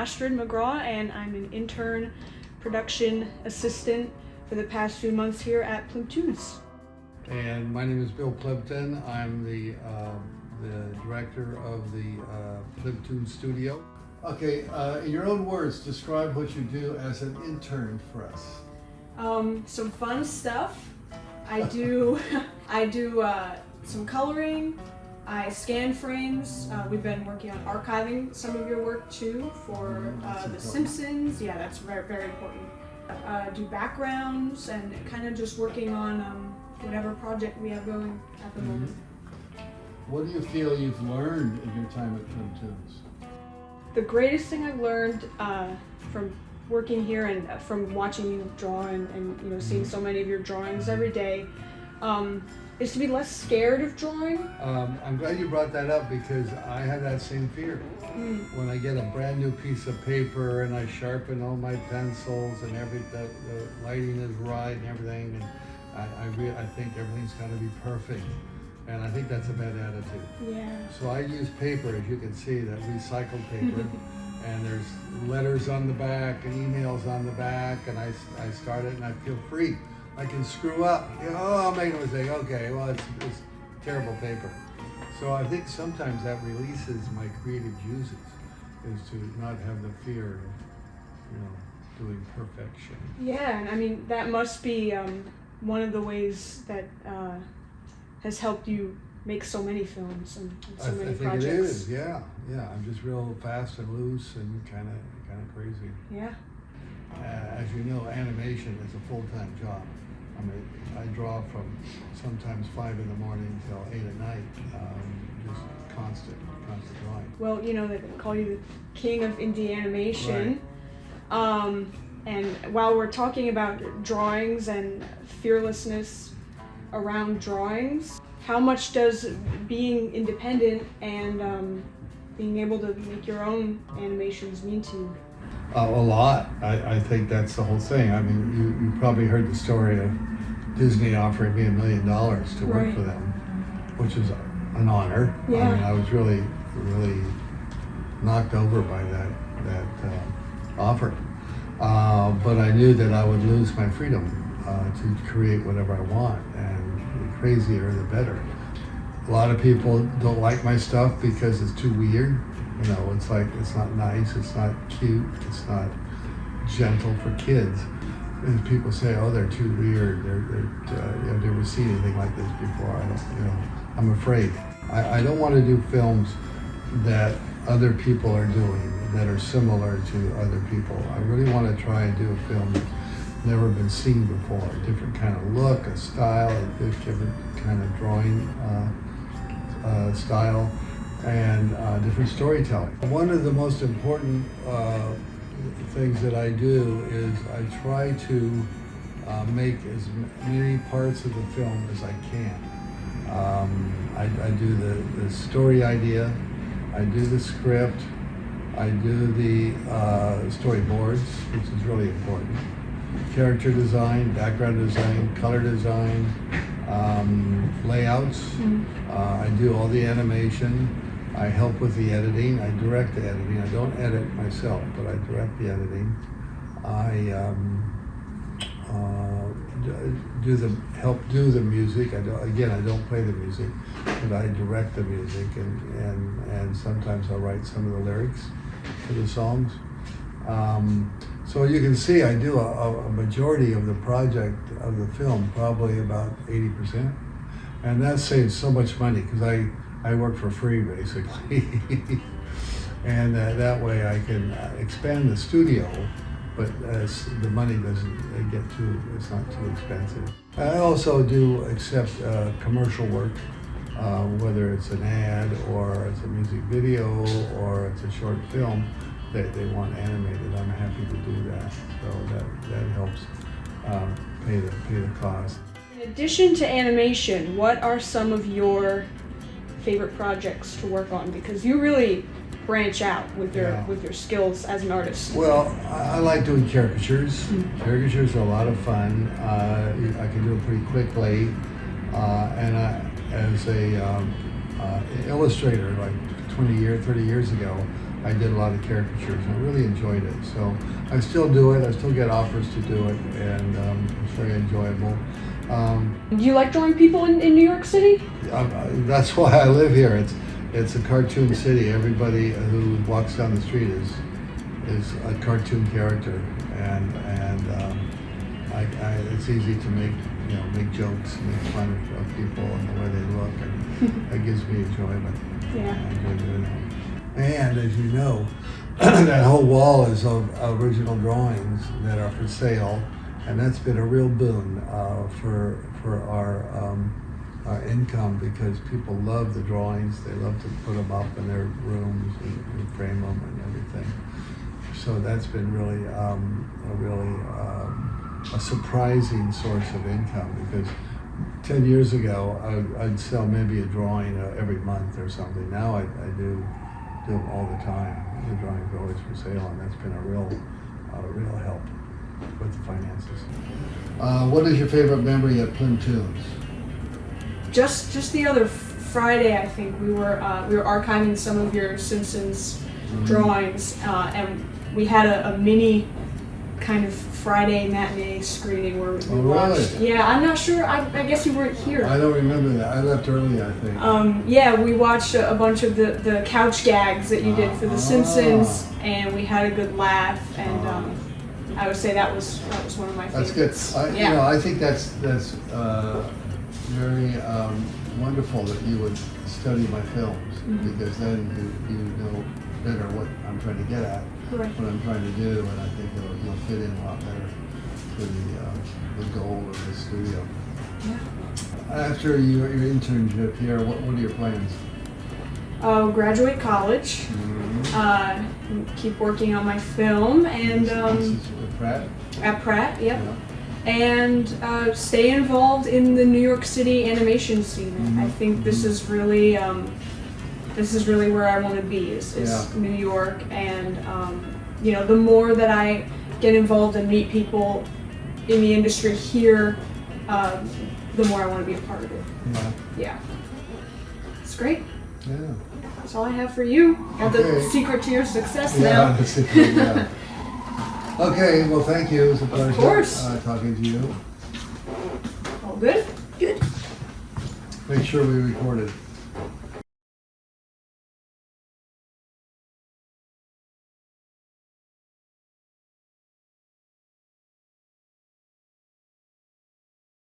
Astrid McGraw, and I'm an intern production assistant for the past few months here at Plymptoons. And my name is Bill Plimpton. I'm the director of the Plymptoons studio. Okay, in your own words, describe what you do as an intern for us. Some fun stuff. I do some coloring. I scan frames. We've been working on archiving some of your work too for The Simpsons. Yeah, that's very, very important. Do backgrounds and kind of just working on whatever project we have going at the moment. What do you feel you've learned in your time at Plymptoons? The greatest thing I've learned from working here and from watching you draw and seeing so many of your drawings every day is to be less scared of drawing. I'm glad you brought that up because I have that same fear. When I get a brand new piece of paper and I sharpen all my pencils and the lighting is right and everything, and I think everything's got to be perfect. And I think that's a bad attitude. Yeah. So I use paper, as you can see, that recycled paper. And there's letters on the back and emails on the back, and I start it and I feel free. I can screw up. I'll make a mistake. Okay, well, it's terrible paper. So I think sometimes that releases my creative juices, is to not have the fear of, doing perfection. Yeah, and I mean, that must be one of the ways that has helped you make so many films and so many projects. I think it is, yeah. I'm just real fast and loose and kind of crazy. Yeah. As you know, animation is a full-time job. I mean, I draw from sometimes 5 in the morning till 8 at night, just constant drawing. Well, they call you the king of indie animation. Right. And while we're talking about drawings and fearlessness around drawings, how much does being independent and being able to make your own animations mean to you? A lot. I think that's the whole thing. I mean, you probably heard the story of Disney offering me $1 million to work for them, which is an honor. Yeah. I mean, I was really knocked over by that offer. But I knew that I would lose my freedom to create whatever I want, and the crazier the better. A lot of people don't like my stuff because it's too weird. It's like, it's not nice, it's not cute, it's not gentle for kids. And people say, oh, they're too weird, I've never seen anything like this before. I'm afraid. I don't want to do films that other people are doing that are similar to other people. I really want to try and do a film that's never been seen before, a different kind of look, a style, a different kind of drawing style, and different storytelling. One of the most important things that I do is I try to make as many parts of the film as I can. I do the story idea, I do the script, I do the storyboards, which is really important, character design, background design, color design, layouts. I do all the animation. I help with the editing. I direct the editing. I don't edit myself, but I direct the editing. I help do the music. I don't play the music, but I direct the music, and sometimes I'll write some of the lyrics for the songs. So you can see I do a majority of the project of the film, probably about 80%. And that saves so much money because I work for free basically. And that way I can expand the studio, but the money doesn't get it's not too expensive. I also do accept commercial work, whether it's an ad or it's a music video or it's a short film. They want animated. I'm happy to do that. So that helps pay the cost. In addition to animation, what are some of your favorite projects to work on? Because you really branch out with your skills as an artist. Well, I like doing caricatures. Caricatures are a lot of fun. I can do it pretty quickly. And as a illustrator, like 30 years ago, I did a lot of caricatures. I really enjoyed it. So I still do it. I still get offers to do it, and it's very enjoyable. Do you like drawing people in New York City? That's why I live here. It's a cartoon city. Everybody who walks down the street is a cartoon character, and it's easy to make jokes, make fun of people and the way they look, and that gives me enjoyment. Yeah. I enjoy doing that. And as you know, that whole wall is of original drawings that are for sale, and that's been a real boon for our income, because people love the drawings. They love to put them up in their rooms and frame them and everything. So that's been really a surprising source of income, because 10 years ago I'd sell maybe a drawing every month or something. Now I do them all the time. The drawings are always for sale, and that's been a real help with the finances. What is your favorite memory at Plimptunes? Just the other Friday, I think we were archiving some of your Simpsons drawings, and we had a mini kind of Friday matinee screening where we watched. Really? Yeah, I'm not sure. I guess you weren't here. I don't remember that. I left early, I think. Yeah, we watched a bunch of the couch gags that you did for The Simpsons, and we had a good laugh. And I would say that was one of my favorites. That's good. I think that's very wonderful that you would study my films, because then you know better what I'm trying to get at, Correct. what I'm trying to do, and I think you'll fit in a lot better to the goal of the studio. Yeah. After your internship here, what are your plans? Graduate college, keep working on my film, and This is Pratt? at Pratt, yep. Yeah. And stay involved in the New York City animation scene. I think this is really where I want to be, is New York, and the more that I get involved and meet people in the industry here, the more I want to be a part of it. Yeah. It's great. Yeah. That's all I have for you. Got the secret to your success now. Yeah, the secret, yeah. Okay, well, thank you. It was a pleasure course. Talking to you. All good? Good. Make sure we recorded.